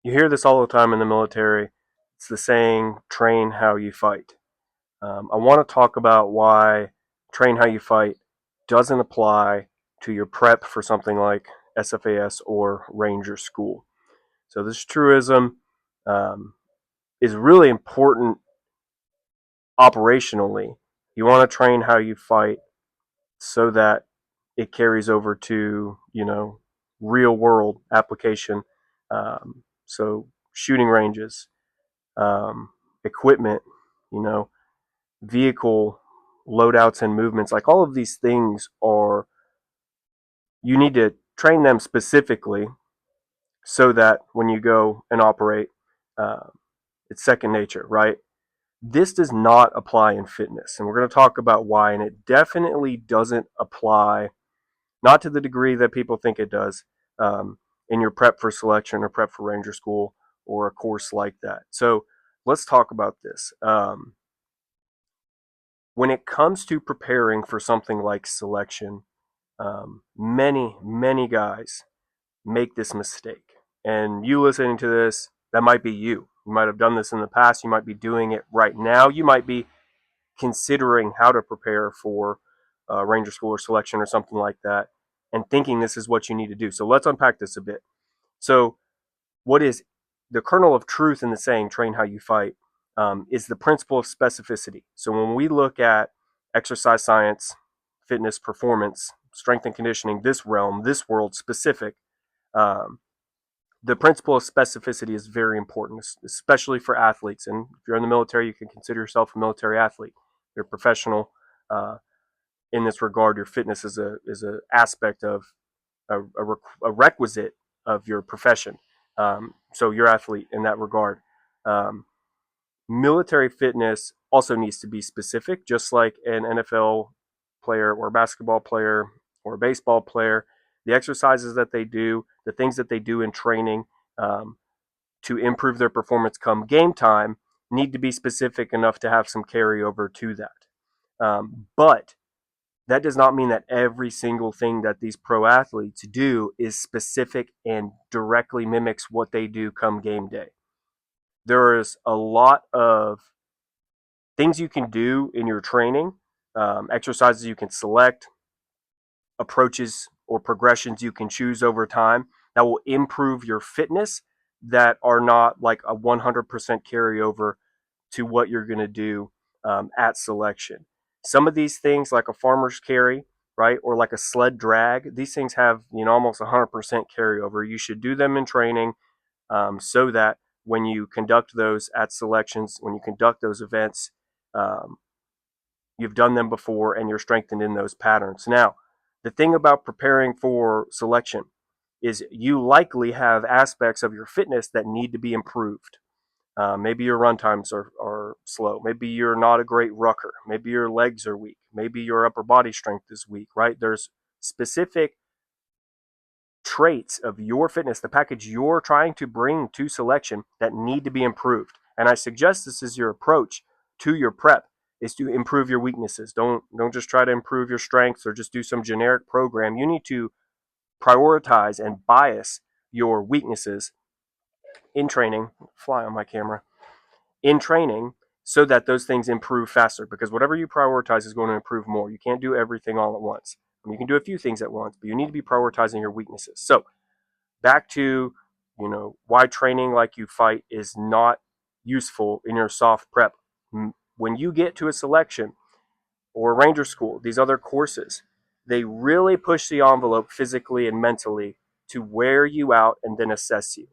You hear this all the time in the military. It's the saying, train how you fight. I want to talk about why train how you fight doesn't apply to your prep for something like SFAS or Ranger School. So, this truism um, is really important operationally. You want to train how you fight so that it carries over to, real world application. So, shooting ranges, um, equipment, you know, vehicle loadouts and movements, like all of these things are, you need to train them specifically so that when you go and operate, uh, it's second nature, right? This does not apply in fitness, and we're going to talk about why, and it definitely doesn't apply, not to the degree that people think it does, in your prep for selection or prep for Ranger School or a course like that. So let's talk about this. When it comes to preparing for something like selection, many guys make this mistake. And you listening to this, that might be you. You might have done this in the past. You might be doing it right now. You might be considering how to prepare for Ranger School or selection or something like that and thinking this is what you need to do. So let's unpack this a bit. So, what is the kernel of truth in the saying, train how you fight, is the principle of specificity. So, when we look at exercise science, fitness, performance, strength and conditioning, this realm, this world specific, um, the principle of specificity is very important, especially for athletes. And if you're in the military, you can consider yourself a military athlete. You're a professional uh, in this regard. Your fitness is a aspect of a requisite of your profession. So you're an athlete in that regard. Um, Military fitness also needs to be specific, just like an NFL player or a basketball player or a baseball player. The exercises that they do, the things that they do in training, um, to improve their performance come game time, need to be specific enough to have some carryover to that. But that does not mean that every single thing that these pro athletes do is specific and directly mimics what they do come game day. There is a lot of things you can do in your training, exercises you can select, approaches or progressions you can choose over time that will improve your fitness, that are not like a 100% carryover to what you're going to do at selection. Some of these things, like a farmer's carry, right, or like a sled drag, these things have, almost 100% carryover. You should do them in training, so that when you conduct those at selections, when you conduct those events, um, you've done them before and you're strengthened in those patterns. Now, the thing about preparing for selection is you likely have aspects of your fitness that need to be improved. Maybe your run times are slow. Maybe you're not a great rucker. Maybe your legs are weak. Maybe your upper body strength is weak, right? There's specific traits of your fitness, the package you're trying to bring to selection, that need to be improved. And I suggest this is your approach to your prep, is to improve your weaknesses. Don't just try to improve your strengths or just do some generic program. You need to prioritize and bias your weaknesses in training. Fly on my camera. In training, so that those things improve faster, because whatever you prioritize is going to improve more. You can't do everything all at once. You can do a few things at once, but you need to be prioritizing your weaknesses. So back to, why training like you fight is not useful in your soft prep. When you get to a selection or Ranger School, these other courses, they really push the envelope physically and mentally to wear you out and then assess you.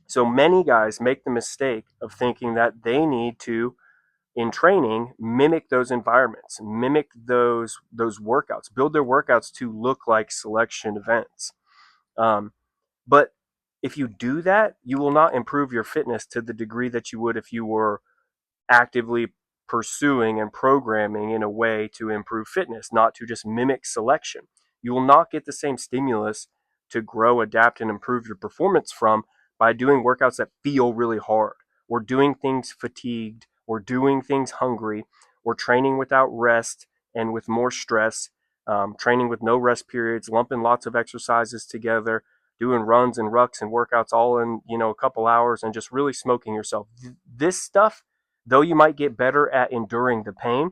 So many guys make the mistake of thinking that they need to, in training, mimic those environments, mimic those workouts, build their workouts to look like selection events. Um, but if you do that, you will not improve your fitness to the degree that you would if you were actively pursuing and programming in a way to improve fitness, not to just mimic selection. You will not get the same stimulus to grow, adapt, and improve your performance from by doing workouts that feel really hard, or doing things fatigued, or doing things hungry, or training without rest and with more stress, training with no rest periods, lumping lots of exercises together, doing runs and rucks and workouts all in, a couple hours and just really smoking yourself. This stuff, though you might get better at enduring the pain,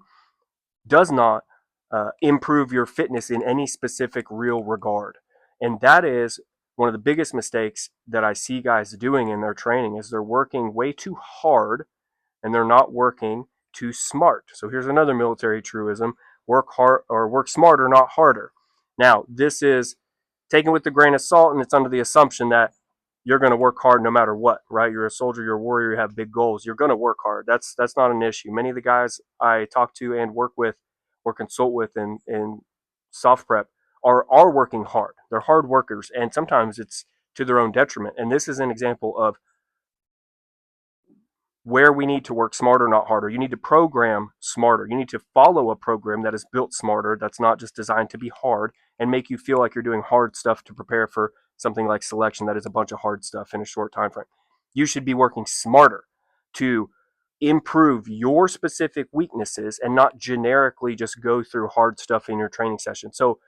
does not improve your fitness in any specific real regard. And that is one of the biggest mistakes that I see guys doing in their training is they're working way too hard and they're not working too smart. So here's another military truism: work hard or work smarter, not harder. Now, this is taken with a grain of salt, and it's under the assumption that you're going to work hard no matter what, right? You're a soldier, you're a warrior, you have big goals. You're going to work hard. That's not an issue. Many of the guys I talk to and work with or consult with in soft prep are working hard. They're hard workers, and sometimes it's to their own detriment. And this is an example of where we need to work smarter, not harder. You need to program smarter. You need to follow a program that is built smarter, that's not just designed to be hard and make you feel like you're doing hard stuff to prepare for something like selection that is a bunch of hard stuff in a short time frame. You should be working smarter to improve your specific weaknesses and not generically just go through hard stuff in your training session. So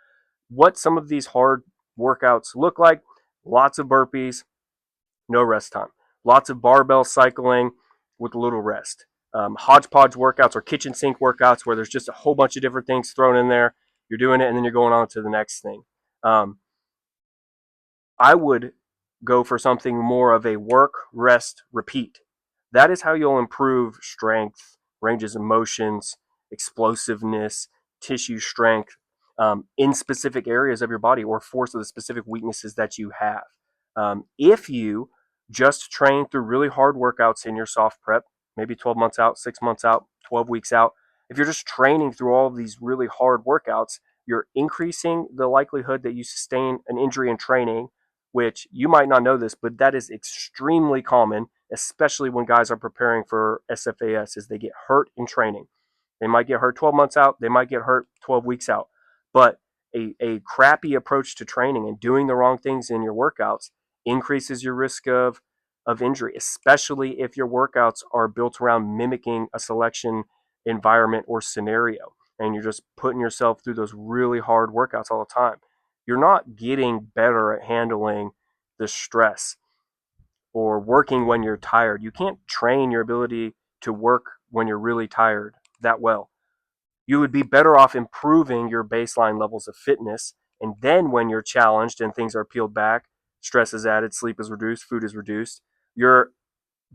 what some of these hard workouts look like: lots of burpees, no rest time. Lots of barbell cycling with a little rest. Hodgepodge workouts or kitchen sink workouts where there's just a whole bunch of different things thrown in there. You're doing it and then you're going on to the next thing. I would go for something more of a work, rest, repeat. That is how you'll improve strength, ranges of motions, explosiveness, tissue strength in specific areas of your body or for the specific weaknesses that you have. If you just train through really hard workouts in your soft prep, maybe 12 months out, 6 months out, 12 weeks out, if you're just training through all of these really hard workouts, you're increasing the likelihood that you sustain an injury in training, which you might not know this, but that is extremely common, especially when guys are preparing for SFAS, is they get hurt in training. They might get hurt 12 months out, they might get hurt 12 weeks out. But a crappy approach to training and doing the wrong things in your workouts increases your risk of injury, especially if your workouts are built around mimicking a selection environment or scenario, and you're just putting yourself through those really hard workouts all the time. You're not getting better at handling the stress or working when you're tired. You can't train your ability to work when you're really tired that well. You would be better off improving your baseline levels of fitness. And then when you're challenged and things are peeled back, stress is added, sleep is reduced, food is reduced, your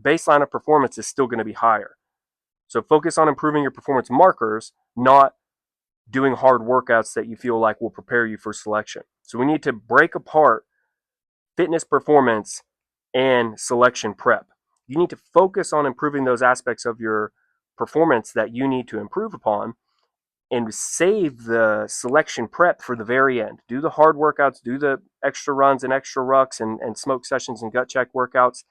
baseline of performance is still going to be higher. So focus on improving your performance markers, not doing hard workouts that you feel like will prepare you for selection. So we need to break apart fitness performance and selection prep. You need to focus on improving those aspects of your performance that you need to improve upon and save the selection prep for the very end. Do the hard workouts, do the extra runs and extra rucks and smoke sessions and gut check workouts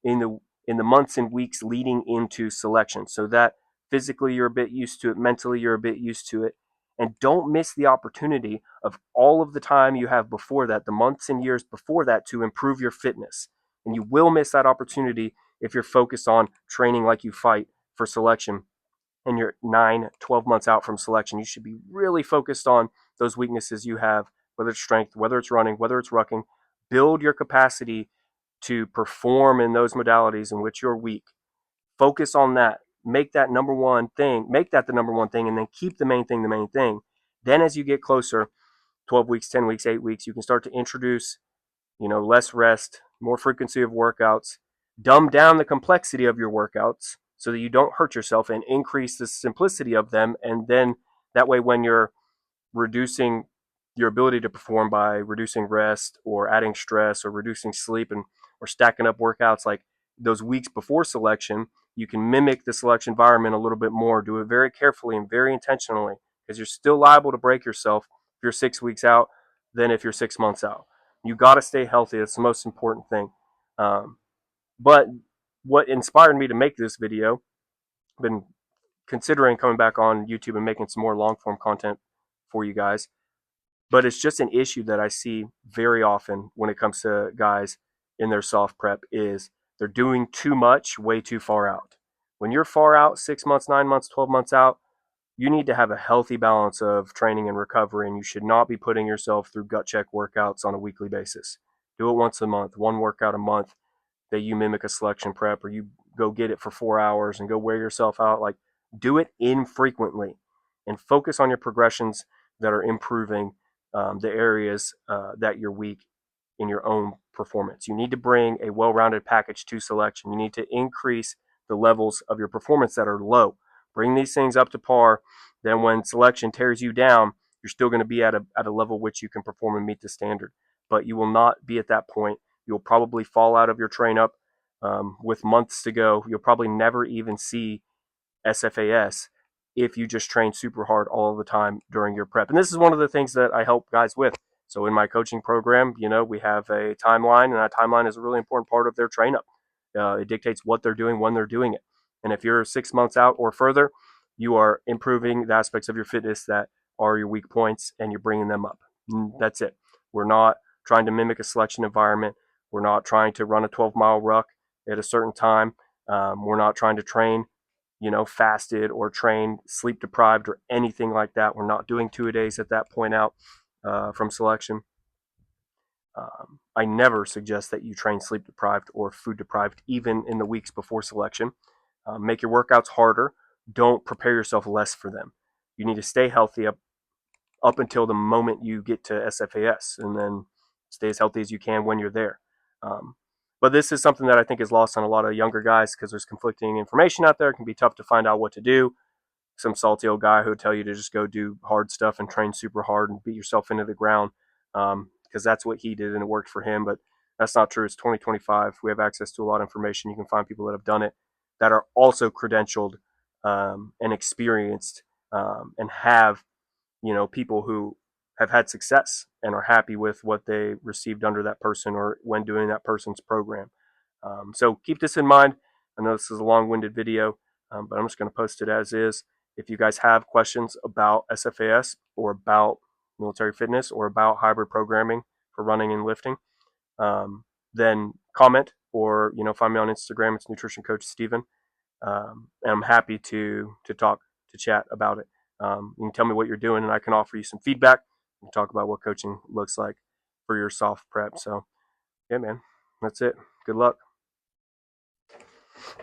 in the months and weeks leading into selection, so that physically you're a bit used to it, mentally you're a bit used to it. And don't miss the opportunity of all of the time you have before that, the months and years before that, to improve your fitness. And you will miss that opportunity if you're focused on training like you fight for selection and you're 9, 12 months out from selection. You should be really focused on those weaknesses you have, whether it's strength, whether it's running, whether it's rucking. Build your capacity to perform in those modalities in which you're weak. Focus on that. Make that number one thing. Make that the number one thing, and then keep the main thing the main thing. Then as you get closer, 12 weeks, 10 weeks, 8 weeks, you can start to introduce, less rest, more frequency of workouts, dumb down the complexity of your workouts so that you don't hurt yourself, and increase the simplicity of them. And then that way, when you're reducing your ability to perform by reducing rest or adding stress or reducing sleep and or stacking up workouts like those weeks before selection, you can mimic the selection environment a little bit more. Do it very carefully and very intentionally, because you're still liable to break yourself if you're 6 weeks out than if you're 6 months out. You got to stay healthy. That's the most important thing. But what inspired me to make this video, I've been considering coming back on YouTube and making some more long form content for you guys, but it's just an issue that I see very often when it comes to guys in their soft prep is they're doing too much way too far out. When you're far out, 6 months, 9 months, 12 months out, you need to have a healthy balance of training and recovery, and you should not be putting yourself through gut check workouts on a weekly basis. Do it once a month, one workout a month that you mimic a selection prep, or you go get it for 4 hours and go wear yourself out. Like, do it infrequently and focus on your progressions that are improving the areas that you're weak in your own performance. You need to bring a well-rounded package to selection. You need to increase the levels of your performance that are low. Bring these things up to par. Then when selection tears you down, you're still going to be at a level which you can perform and meet the standard. But you will not be at that point. You'll probably fall out of your train up with months to go. You'll probably never even see SFAS if you just train super hard all the time during your prep. And this is one of the things that I help guys with. So in my coaching program, we have a timeline, and that timeline is a really important part of their train up. It dictates what they're doing, when they're doing it. And if you're 6 months out or further, you are improving the aspects of your fitness that are your weak points, and you're bringing them up. That's it. We're not trying to mimic a selection environment. We're not trying to run a 12-mile ruck at a certain time. We're not trying to train fasted or train sleep deprived or anything like that. We're not doing 2-a-days at that point out from selection. I never suggest that you train sleep deprived or food deprived, even in the weeks before selection. Make your workouts harder. Don't prepare yourself less for them. You need to stay healthy up until the moment you get to SFAS, and then stay as healthy as you can when you're there. But this is something that I think is lost on a lot of younger guys because there's conflicting information out there. It can be tough to find out what to do. Some salty old guy who will tell you to just go do hard stuff and train super hard and beat yourself into the ground because that's what he did and it worked for him. But that's not true. It's 2025. We have access to a lot of information. You can find people that have done it that are also credentialed and experienced and have people who have had success and are happy with what they received under that person or when doing that person's program. So keep this in mind. I know this is a long-winded video, but I'm just going to post it as is. If you guys have questions about SFAS or about military fitness or about hybrid programming for running and lifting, then comment or find me on Instagram. It's Nutrition Coach Steven. And I'm happy to talk, to chat about it. You can tell me what you're doing, and I can offer you some feedback and talk about what coaching looks like for your soft prep. So, yeah, man, that's it. Good luck.